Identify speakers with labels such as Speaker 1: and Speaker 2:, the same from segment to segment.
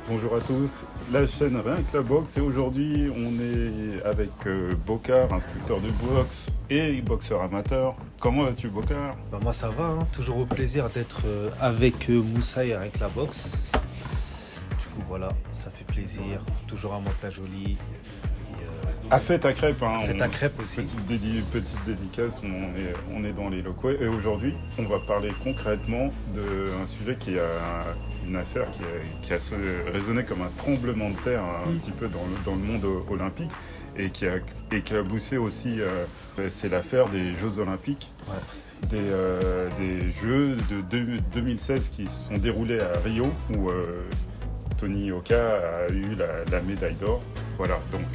Speaker 1: Bonjour à tous, la chaîne Rien que la boxe et aujourd'hui on est avec Bokar, instructeur de boxe et boxeur amateur. Comment vas-tu Bokar?
Speaker 2: Moi ça va, hein. Toujours au plaisir d'être avec Moussa et avec la boxe. Du coup voilà, ça fait plaisir. Toujours à Mantes-la-Jolie.
Speaker 1: À Fête à Crêpes, hein,
Speaker 2: Fête à crêpes aussi.
Speaker 1: petite dédicace, on est dans les locaux et aujourd'hui on va parler concrètement d'un sujet qui a une affaire qui a résonné comme un tremblement de terre un petit peu dans le monde olympique et qui a poussé aussi, c'est l'affaire des Jeux Olympiques.
Speaker 2: Ouais.
Speaker 1: Des Jeux de 2016 qui se sont déroulés à Rio où Tony Yoka a eu la médaille d'or. Voilà, donc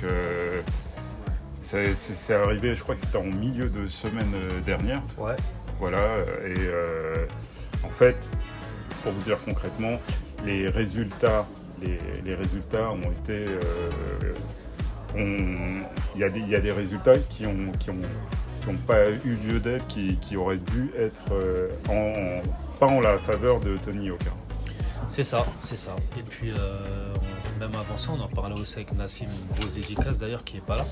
Speaker 1: c'est arrivé, je crois que c'était en milieu de semaine dernière.
Speaker 2: Ouais.
Speaker 1: Voilà, en fait, pour vous dire concrètement, les résultats ont été... il y a des résultats qui ont pas eu lieu d'être, qui auraient dû être pas en la faveur de Tony Yoka.
Speaker 2: C'est ça, c'est ça. Et puis même avant ça, on en parlait aussi avec Nassim, une grosse dédicace d'ailleurs qui est pas là,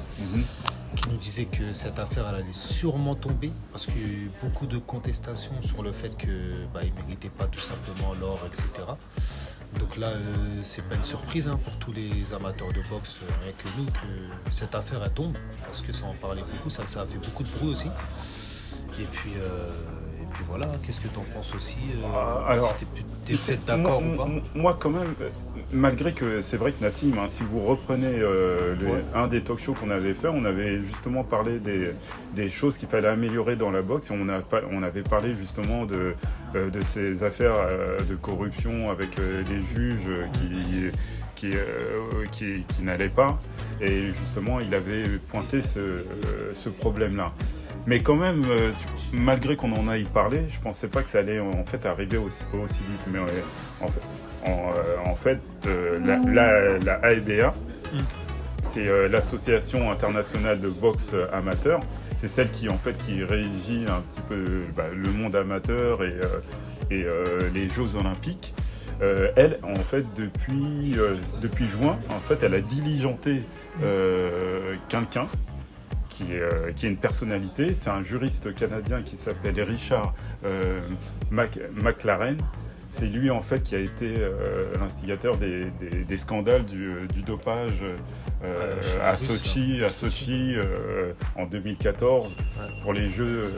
Speaker 2: qui nous disait que cette affaire elle allait sûrement tomber parce qu'il y a eu beaucoup de contestations sur le fait que il méritait pas tout simplement l'or, etc. Donc là, c'est pas une surprise pour tous les amateurs de boxe, rien que nous, que cette affaire elle tombe, parce que ça en parlait beaucoup, ça a fait beaucoup de bruit aussi. Et puis voilà, qu'est-ce que tu en penses aussi
Speaker 1: Alors,
Speaker 2: si t'es peut-être d'accord ou pas?
Speaker 1: moi quand même, malgré que c'est vrai que Nassim, si vous reprenez un des talk shows qu'on avait fait, on avait justement parlé des choses qu'il fallait améliorer dans la boxe. On avait parlé justement de ces affaires de corruption avec les juges qui n'allaient pas. Et justement, il avait pointé ce problème-là. Mais quand même, malgré qu'on en aille parler, je pensais pas que ça allait en fait arriver aussi vite. Mais en fait, la AIBA, c'est l'association internationale de boxe amateur. C'est celle qui régit un petit peu le monde amateur et les Jeux Olympiques. Elle, en fait, depuis juin, en fait, elle a diligenté quelqu'un qui est une personnalité. C'est un juriste canadien qui s'appelle Richard McLaren. C'est lui en fait qui a été l'instigateur des scandales du dopage à Sochi en 2014 pour les jeux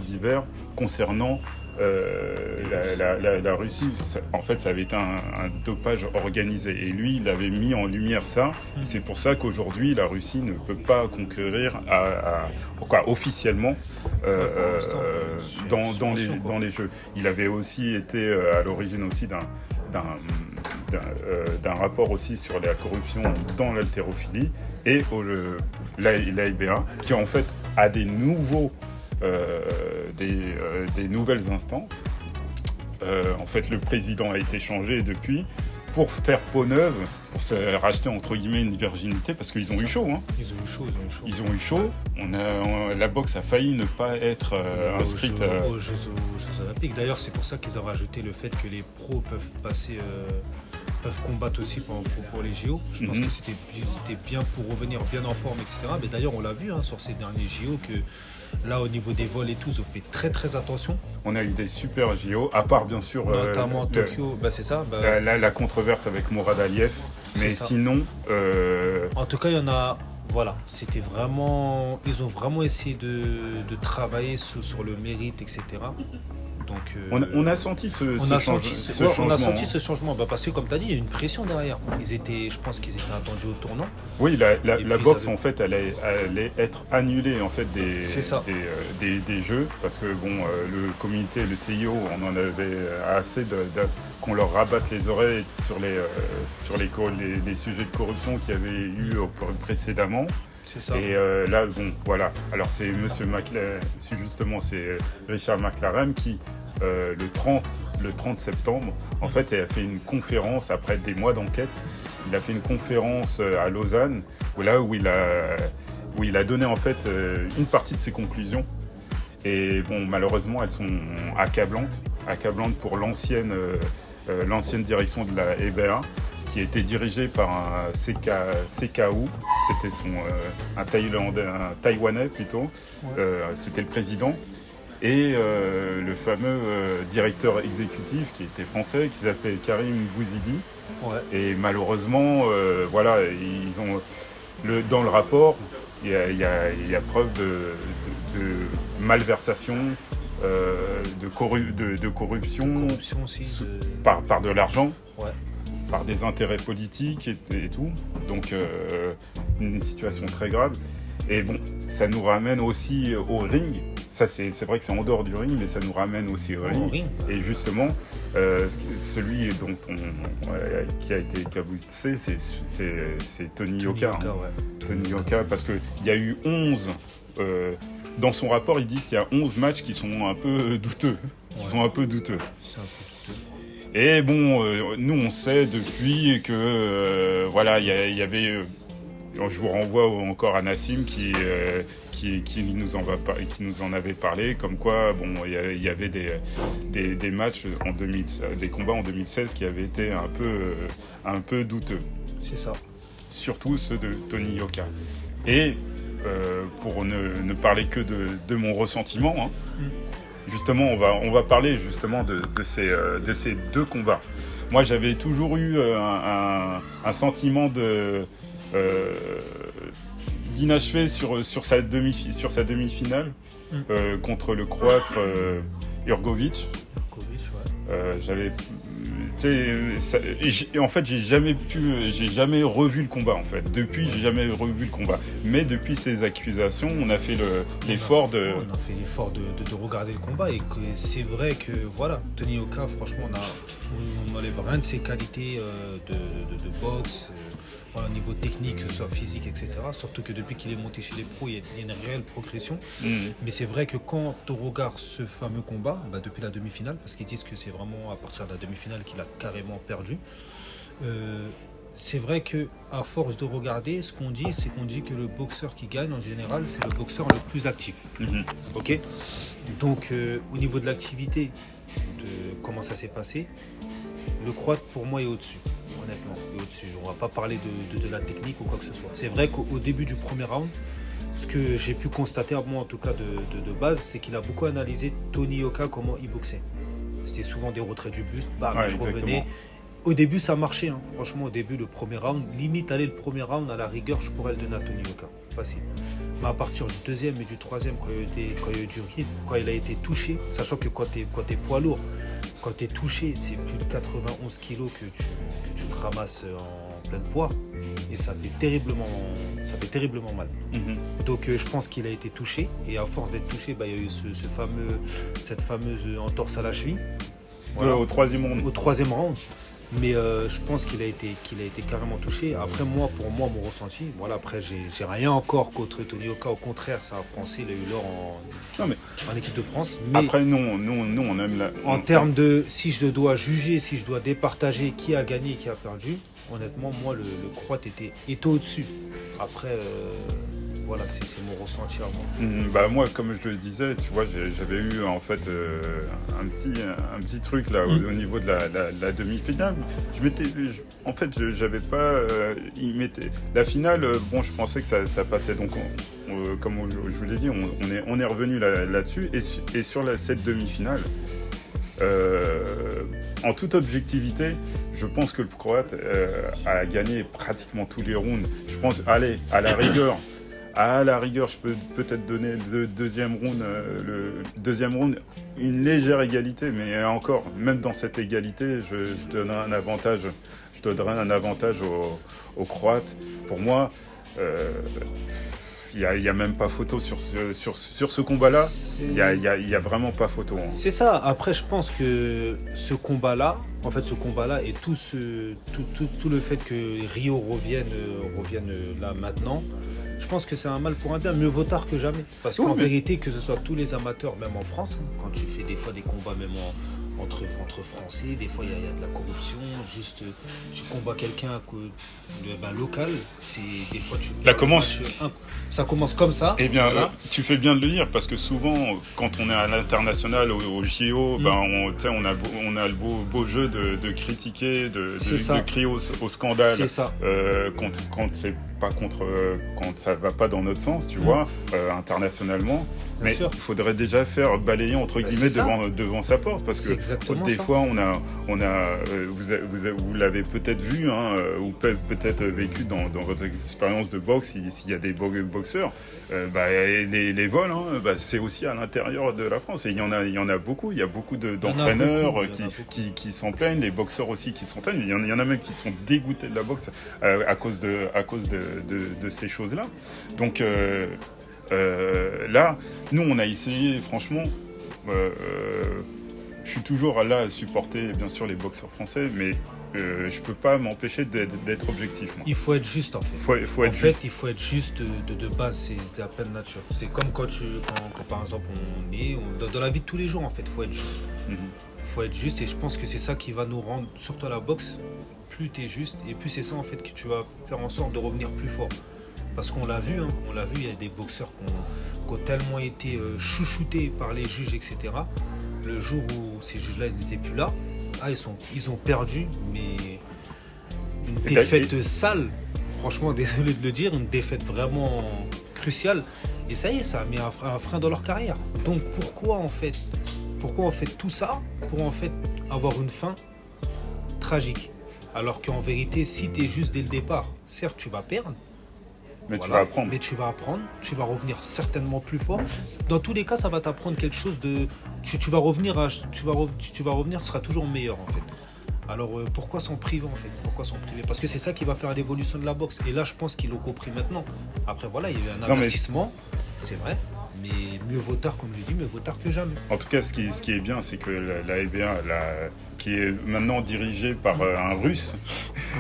Speaker 1: d'hiver concernant la Russie. En fait, ça avait été un dopage organisé et lui, il avait mis en lumière ça. Et c'est pour ça qu'aujourd'hui, la Russie ne peut pas concourir officiellement dans les Jeux. Il avait aussi été à l'origine aussi d'un rapport aussi sur la corruption dans l'haltérophilie et l'AIBA qui en fait a des nouvelles instances. En fait, le président a été changé depuis pour faire peau neuve, pour se racheter entre guillemets une virginité, parce qu'ils ont eu chaud. Ils ont eu chaud. La boxe a failli ne pas être inscrite
Speaker 2: aux Jeux Olympiques. D'ailleurs, c'est pour ça qu'ils ont rajouté le fait que les pros peuvent combattre aussi pour les JO. Je pense que c'était bien pour revenir bien en forme, etc. Mais d'ailleurs, on l'a vu sur ces derniers JO que là, au niveau des vols et tout, ils ont fait très très attention.
Speaker 1: On a eu des super JO, à part bien sûr
Speaker 2: notamment Tokyo, c'est ça.
Speaker 1: La controverse avec Mourad Aliyev. Mais sinon...
Speaker 2: En tout cas, il y en a... Voilà, c'était vraiment... Ils ont vraiment essayé de travailler sur le mérite, etc. Donc,
Speaker 1: on a senti ce changement.
Speaker 2: On a senti ce changement parce que, comme tu as dit, il y a une pression derrière. Je pense qu'ils étaient attendus au tournant.
Speaker 1: Oui, la boxe, en fait, elle allait être annulée en fait, des Jeux. Parce que, le comité, le CIO, on en avait assez qu'on leur rabatte les oreilles sur les sujets de corruption qu'il y avait eu précédemment.
Speaker 2: C'est ça.
Speaker 1: Et là, voilà. Alors, c'est Richard McLaren qui, le 30 septembre, en fait, a fait une conférence, après des mois d'enquête, il a fait une conférence à Lausanne, où il a donné, en fait, une partie de ses conclusions. Et malheureusement, elles sont accablantes pour l'ancienne direction de la EBA, qui était dirigé par un CKU, c'était un Taïwanais plutôt, c'était le président, et le fameux directeur exécutif qui était français, qui s'appelait Karim Bouzidi.
Speaker 2: Ouais. Et
Speaker 1: malheureusement, voilà, dans le rapport, il y a preuve de malversation, de corruption
Speaker 2: aussi,
Speaker 1: par de l'argent,
Speaker 2: ouais.
Speaker 1: Par des intérêts politiques et tout. Donc une situation très grave. Et bon, ça nous ramène aussi au ring. Ça, c'est vrai que c'est en dehors du ring, mais ça nous ramène aussi au ring. Et justement, celui qui a été éclaboussé, c'est Tony Yoka.
Speaker 2: Ouais.
Speaker 1: Tony Yoka, parce qu'il y a eu 11... dans son rapport, il dit qu'il y a 11 matchs qui sont un peu douteux. C'est un peu douteux. Et bon, nous, on sait depuis que, voilà, il y avait... je vous renvoie encore à Nassim qui nous en avait parlé, comme quoi bon, il y avait des matchs des combats en 2016 qui avaient été un peu douteux.
Speaker 2: C'est ça.
Speaker 1: Surtout ceux de Tony Yoka. Et pour ne parler que de mon ressentiment, hein, justement, on va parler justement de ces deux combats. Moi, j'avais toujours eu un sentiment d'inachevé sur sa demi-finale contre le Croate Jurgović. J'avais, en fait, j'ai jamais revu le combat en fait. Depuis, j'ai jamais revu le combat. Mais depuis ces accusations, on a fait l'effort de
Speaker 2: regarder le combat, et c'est vrai que voilà, Tony Yoka, franchement, on n'enlève rien de ses qualités de boxe. Voilà, au niveau technique, que ce soit physique, etc. Surtout que depuis qu'il est monté chez les pros, il y a une réelle progression. Mais c'est vrai que quand on regarde ce fameux combat, depuis la demi-finale, parce qu'ils disent que c'est vraiment à partir de la demi-finale qu'il a carrément perdu, c'est vrai qu'à force de regarder, ce qu'on dit, c'est qu'on dit que le boxeur qui gagne, en général, c'est le boxeur le plus actif. Ok ? Donc, au niveau de l'activité, de comment ça s'est passé, le Croate, pour moi, est au-dessus. Honnêtement, au-dessus. On va pas parler de la technique ou quoi que ce soit. C'est vrai qu'au début du premier round, ce que j'ai pu constater, moi en tout cas de base, c'est qu'il a beaucoup analysé Tony Yoka, comment il boxait. C'était souvent des retraits du buste, je revenais. Au début, ça marchait. Hein. Franchement, au début, le premier round, limite aller le premier round, à la rigueur, je pourrais le donner à Tony Yoka. Facile. Mais à partir du deuxième et du troisième, quand il y a eu du rythme, quand il a été touché, sachant que quand t'es poids lourd, quand tu es touché, c'est plus de 91 kilos que tu te ramasses en plein poids, et ça fait terriblement mal. Donc je pense qu'il a été touché, et à force d'être touché, il y a eu cette fameuse entorse à la cheville.
Speaker 1: Voilà. Au troisième round.
Speaker 2: Mais je pense qu'il a été carrément touché. Après, pour moi, mon ressenti, voilà, après, j'ai rien encore contre Tony Yoka. Au contraire, c'est un Français, il a eu l'or en équipe de France. Mais
Speaker 1: après, nous, on aime
Speaker 2: en termes de, si je dois juger, si je dois départager qui a gagné et qui a perdu, honnêtement, moi, le Croate était au-dessus. Après, voilà, c'est mon ressenti à moi.
Speaker 1: Moi, comme je le disais, tu vois, j'avais eu en fait un petit truc là au niveau de la demi-finale. J'avais pas. La finale, je pensais que ça passait. Donc, comme je vous l'ai dit, on est revenu là-dessus. Et sur cette demi-finale, en toute objectivité, je pense que le Croate a gagné pratiquement tous les rounds. Je pense, allez, à la rigueur, je peux peut-être donner le deuxième round, une légère égalité, mais encore, même dans cette égalité, je donnerai un avantage aux Croates. Pour moi, il y a même pas photo sur ce combat-là. Il y a vraiment pas photo. Hein.
Speaker 2: C'est ça. Après, je pense que ce combat-là et tout le fait que Rio revienne là maintenant, je pense que c'est un mal pour un bien. Mieux vaut tard que jamais. Parce qu'en vérité, que ce soit tous les amateurs, même en France, quand tu fais des fois des combats même entre Français, des fois il y a de la corruption, juste tu combats quelqu'un local, c'est des fois tu ça commence comme ça.
Speaker 1: Eh bien, tu fais bien de le dire, parce que souvent, quand on est à l'international, au JO, on a le beau jeu de critiquer, de crier au scandale.
Speaker 2: C'est ça.
Speaker 1: Quand c'est pas quand ça va pas dans notre sens, tu vois, internationalement. Mais il faudrait déjà faire balayer entre guillemets devant sa porte, parce que des fois vous l'avez peut-être vu, ou peut-être vécu dans votre expérience de boxe, s'il y a des boxeurs, les vols, c'est aussi à l'intérieur de la France, et il y en a beaucoup. Il y a beaucoup d'entraîneurs qui s'en plaignent, les boxeurs aussi qui s'en plaignent. Il y en a même qui sont dégoûtés de la boxe à cause de ces choses-là. Donc là, nous, on a essayé, franchement, je suis toujours là à supporter, bien sûr, les boxeurs français, mais je peux pas m'empêcher d'être objectif. Moi.
Speaker 2: Il faut être juste, en fait.
Speaker 1: Il faut être
Speaker 2: juste de base, c'est la pleine nature. C'est comme quand par exemple, dans la vie de tous les jours, en fait, il faut être juste. Faut être juste, et je pense que c'est ça qui va nous rendre, surtout à la boxe, plus tu es juste, et plus c'est ça, en fait, que tu vas faire en sorte de revenir plus fort. Parce qu'on l'a vu, il y a des boxeurs qui ont tellement été chouchoutés par les juges, etc. Le jour où ces juges-là n'étaient plus là, ils ont perdu, mais une défaite sale, franchement, désolé de le dire, une défaite vraiment cruciale. Et ça y est, ça a mis un frein dans leur carrière. Donc pourquoi on fait tout ça pour en fait avoir une fin tragique? Alors qu'en vérité, si tu es juste dès le départ, certes tu vas perdre,
Speaker 1: mais tu vas apprendre.
Speaker 2: Mais tu vas apprendre, tu vas revenir certainement plus fort. Dans tous les cas, ça va t'apprendre quelque chose de. Tu vas revenir, tu seras toujours meilleur en fait. Alors pourquoi s'en priver en fait? Parce que c'est ça qui va faire l'évolution de la boxe. Et là, je pense qu'ils l'ont compris maintenant. Après voilà, il y a eu un avertissement, c'est vrai. Mais mieux vaut tard, comme je dis, mieux vaut tard que jamais.
Speaker 1: En tout cas, ce qui est bien, c'est que la FBA, qui est maintenant dirigée par un Russe,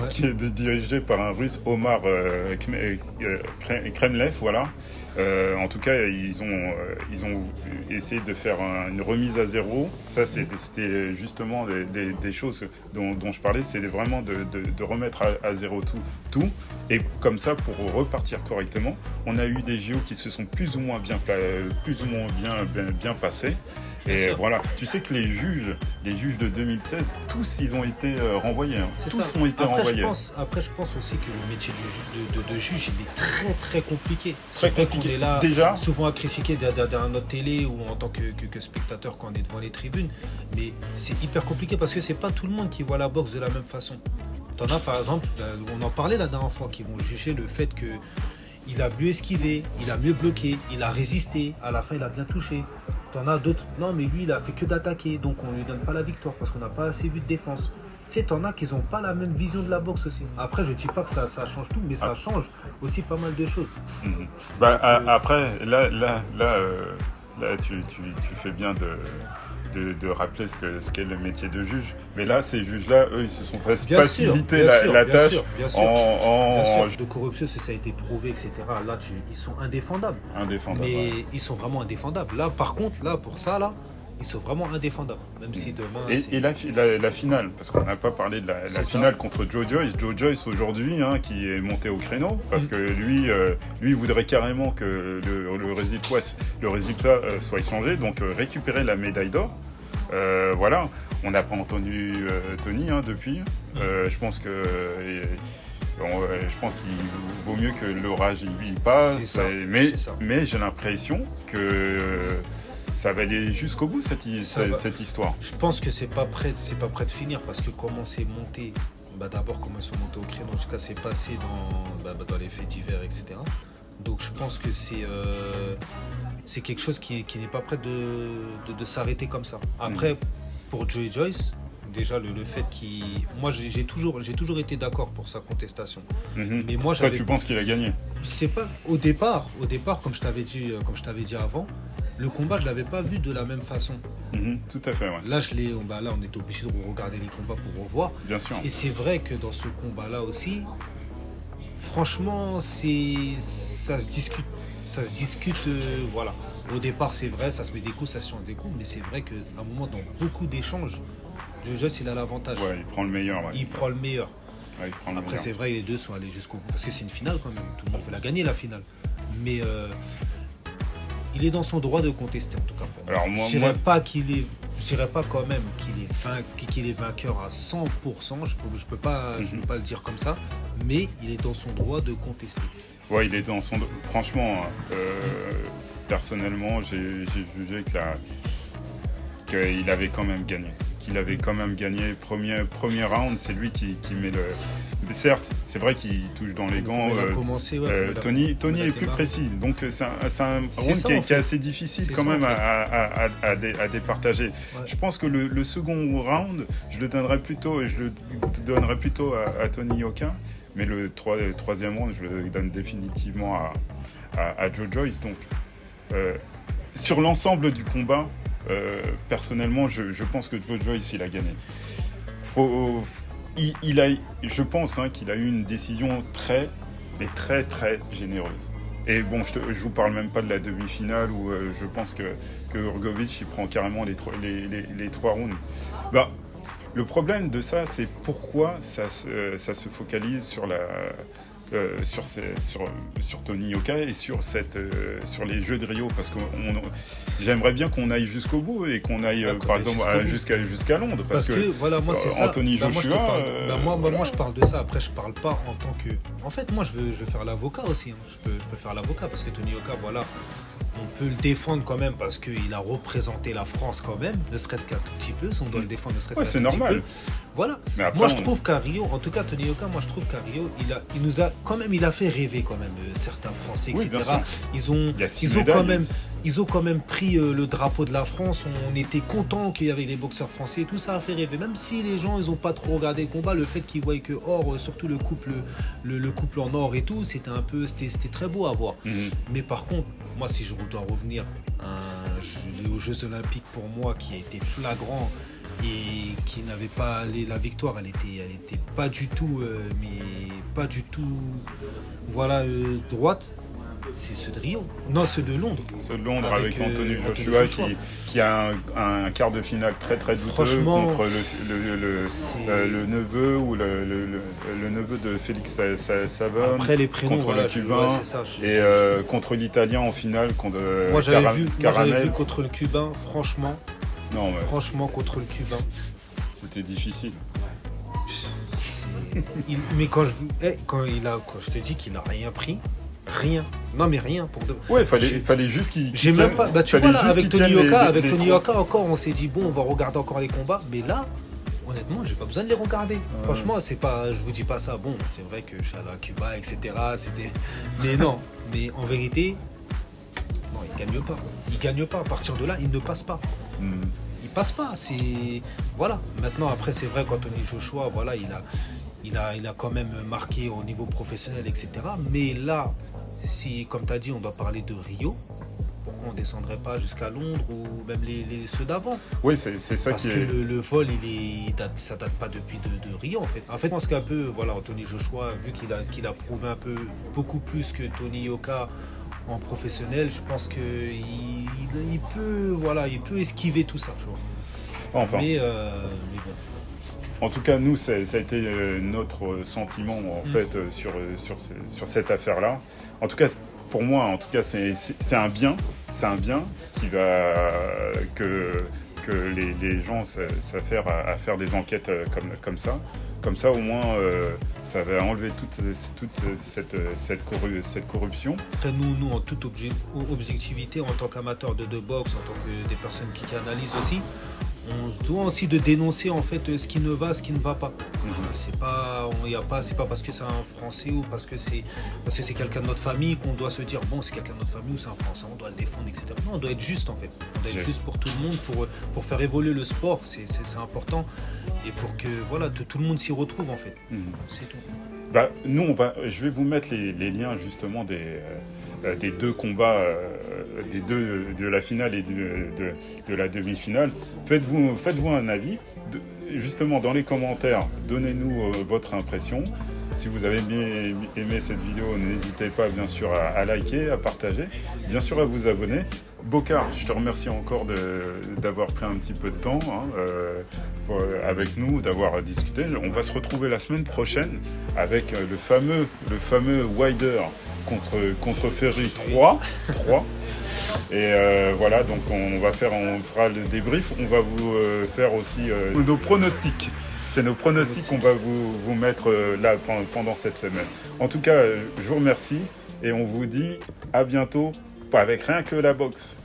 Speaker 1: qui est dirigée par un Russe, Omar Kremlev, voilà. En tout cas, ils ont essayé de faire une remise à zéro. Ça, c'était justement des choses dont je parlais. C'est vraiment de remettre à zéro tout. Et comme ça, pour repartir correctement, on a eu des JO qui se sont plus ou moins bien passés. Et voilà, tu sais que les juges de 2016, tous ils ont été renvoyés. Tous ont été renvoyés.
Speaker 2: Après, je pense aussi que le métier de juge, il est très très compliqué.
Speaker 1: Très compliqué.
Speaker 2: On est là
Speaker 1: déjà
Speaker 2: souvent à critiquer derrière notre télé ou en tant que spectateur quand on est devant les tribunes. Mais c'est hyper compliqué parce que c'est pas tout le monde qui voit la boxe de la même façon. T'en as par exemple, on en parlait la dernière fois, qui vont juger le fait que il a mieux esquivé, il a mieux bloqué, il a résisté, à la fin il a bien touché. T'en as d'autres, non mais lui il a fait que d'attaquer, donc on lui donne pas la victoire parce qu'on n'a pas assez vu de défense. Tu sais, t'en as qui n'ont pas la même vision de la boxe aussi. Après, je dis pas que ça change tout, mais ça change aussi pas mal de choses.
Speaker 1: Après, là, tu fais bien de rappeler ce qu'est le métier de juge. Mais là, ces juges-là, eux, ils se sont facilité la tâche.
Speaker 2: Bien sûr. De corruption, si ça a été prouvé, etc. Là, ils sont indéfendables. Mais ils sont vraiment indéfendables. Là, par contre, pour ça, ils sont vraiment indéfendables. Même si demain.
Speaker 1: Et la finale, parce qu'on n'a pas parlé de la finale contre Joe Joyce. Joe Joyce aujourd'hui, qui est monté au créneau, parce que lui voudrait carrément que le résultat soit changé, donc récupérer la médaille d'or. Voilà, on n'a pas entendu Tony depuis. Je pense qu'il vaut mieux que l'orage lui passe. Mais j'ai l'impression que ça va aller jusqu'au bout cette histoire.
Speaker 2: Je pense que c'est pas prêt de finir, parce que comment c'est monté, d'abord comment ils sont montés au créneau, jusqu'à c'est passé dans les faits divers, etc. Donc je pense que c'est quelque chose qui n'est pas prêt de s'arrêter comme ça. Après, pour Joe Joyce, déjà le fait moi j'ai toujours été d'accord pour sa contestation. Mais moi
Speaker 1: toi tu penses qu'il a gagné?
Speaker 2: C'est pas au départ comme je t'avais dit avant. Le combat, je l'avais pas vu de la même façon.
Speaker 1: Tout à fait, ouais.
Speaker 2: Là, on était obligé de regarder les combats pour revoir.
Speaker 1: Bien sûr.
Speaker 2: Et c'est vrai que dans ce combat-là aussi, franchement, ça se discute, voilà. Au départ, c'est vrai, ça se met des coups, ça se change des coups, mais c'est vrai qu'à un moment, dans beaucoup d'échanges, Joe il a l'avantage.
Speaker 1: Ouais, il prend le meilleur. Ouais.
Speaker 2: Il prend le meilleur.
Speaker 1: Ouais, il prend le
Speaker 2: Après,
Speaker 1: meilleur.
Speaker 2: c'est vrai, les deux sont allés jusqu'au bout. Parce que c'est une finale quand même. Tout le monde veut la gagner, la finale. Mais il est dans son droit de contester, en tout cas. Pour moi.
Speaker 1: Alors, moi,
Speaker 2: Je dirais pas quand même qu'il est vainqueur à 100%. Je peux pas le dire comme ça. Mais il est dans son droit de contester.
Speaker 1: Ouais, il est dans son. Franchement, personnellement, j'ai jugé qu'il avait quand même gagné. Qu'il avait quand même gagné. Premier round, c'est lui qui met le. Certes, c'est vrai qu'il touche dans les gants.
Speaker 2: Il a commencé, ouais,
Speaker 1: Tony est plus précis. Donc c'est un round qui est assez difficile quand même à départager. Ouais. Je pense que le second round, je le donnerais plutôt à Tony Yoka. Mais le troisième round, je le donne définitivement à Joe Joyce. Donc, sur l'ensemble du combat, personnellement, je pense que Joe Joyce, il a gagné. Je pense qu'il a eu une décision très généreuse. Et bon, je vous parle même pas de la demi-finale où je pense que Hrgović, il prend carrément les trois rounds. Bah, le problème de ça, c'est pourquoi ça se focalise sur sur Tony Yoka et sur les Jeux de Rio, parce que j'aimerais bien qu'on aille jusqu'au bout et qu'on aille par exemple jusqu'à Londres, parce que
Speaker 2: voilà, moi c'est ça.
Speaker 1: Anthony Joshua.
Speaker 2: Moi je parle de ça. Après je parle pas en tant que. En fait moi je veux faire l'avocat aussi. Hein. Je peux faire l'avocat parce que Tony Yoka, voilà. On peut le défendre quand même parce qu'il a représenté la France quand même, ne serait-ce qu'un tout petit peu. Si on doit le défendre, ne serait-ce qu'un tout petit peu. C'est normal. Voilà. Après, moi, je trouve qu'à Rio, en tout cas, Tony Yoka, moi, je trouve qu'à Rio, il a fait rêver quand même certains Français, etc. Ils ont quand même pris le drapeau de la France. On était contents qu'il y avait des boxeurs français. Tout ça a fait rêver. Même si les gens, ils ont pas trop regardé le combat, le fait qu'ils voient que or, surtout le couple en or et tout, c'était très beau à voir. Mm-hmm. Mais par contre, moi, si je dois revenir aux Jeux Olympiques, pour moi, qui a été flagrant et qui n'avait pas la victoire, elle était pas du tout, voilà, droite. C'est ceux de Rio. Non, ceux de Londres.
Speaker 1: Ceux de Londres avec Anthony Joshua qui a un quart de finale très douteux contre le neveu ou le neveu de Félix Savon.
Speaker 2: Après les prénoms,
Speaker 1: contre le Cubain et contre l'Italien en finale contre
Speaker 2: j'avais vu contre le Cubain, franchement. Non, mais franchement, contre le Cubain.
Speaker 1: C'était difficile.
Speaker 2: Mais quand je te dis qu'il n'a rien pris. Rien. Non mais rien pour de.
Speaker 1: Ouais, fallait juste qu'il.
Speaker 2: J'ai même pas. Bah tu vois là, avec Tony Yoka encore, on s'est dit bon, on va regarder encore les combats, mais là, honnêtement, j'ai pas besoin de les regarder. Franchement, c'est pas. Je vous dis pas ça. Bon, c'est vrai que je suis allé à Cuba, etc. Mais non. Mais en vérité, non, il gagne pas. Il gagne pas. À partir de là, il ne passe pas. Il passe pas. C'est voilà. Maintenant, après, c'est vrai qu'Anthony Joshua, voilà, il a quand même marqué au niveau professionnel, etc. Mais là, si, comme tu as dit, on doit parler de Rio, pourquoi on ne descendrait pas jusqu'à Londres ou même ceux d'avant?
Speaker 1: Oui, c'est ça.
Speaker 2: Parce que le vol, ça date pas depuis de Rio, en fait. En fait, je pense qu'un peu, voilà, Anthony Joshua, vu qu'il a prouvé beaucoup plus que Tony Yoka en professionnel, je pense qu'il peut esquiver tout ça, tu vois.
Speaker 1: Enfin.
Speaker 2: Mais bon.
Speaker 1: En tout cas, nous, ça a été notre sentiment en fait sur cette affaire-là. En tout cas, pour moi, c'est un bien qui va que les gens s'affairent à faire des enquêtes comme ça. Comme ça, au moins, ça va enlever toute cette corruption.
Speaker 2: Après, nous, en toute objectivité, en tant qu'amateurs de boxe, en tant que des personnes qui analysent aussi, on doit aussi de dénoncer en fait ce qui ne va, ce qui ne va pas. C'est pas parce que c'est un Français ou parce que c'est quelqu'un de notre famille qu'on doit se dire bon, c'est quelqu'un de notre famille ou c'est un Français, on doit le défendre, etc. Non, on doit être juste en fait. On doit être juste pour tout le monde, pour faire évoluer le sport, c'est important et pour que voilà tout le monde s'y retrouve en fait. C'est tout.
Speaker 1: Bah, nous, je vais vous mettre les liens justement des deux combats, de la finale et de la demi-finale. Faites-vous un avis. Justement, dans les commentaires, donnez-nous votre impression. Si vous avez bien aimé cette vidéo, n'hésitez pas bien sûr à liker, à partager, bien sûr à vous abonner. Bokar, je te remercie encore d'avoir pris un petit peu de temps avec nous, d'avoir discuté. On va se retrouver la semaine prochaine avec le fameux Wider contre Ferry 3. Et voilà, donc on fera le débrief. On va vous faire aussi nos pronostics. C'est nos pronostics qu'on va vous mettre là pendant cette semaine. En tout cas, je vous remercie et on vous dit à bientôt avec rien que la boxe.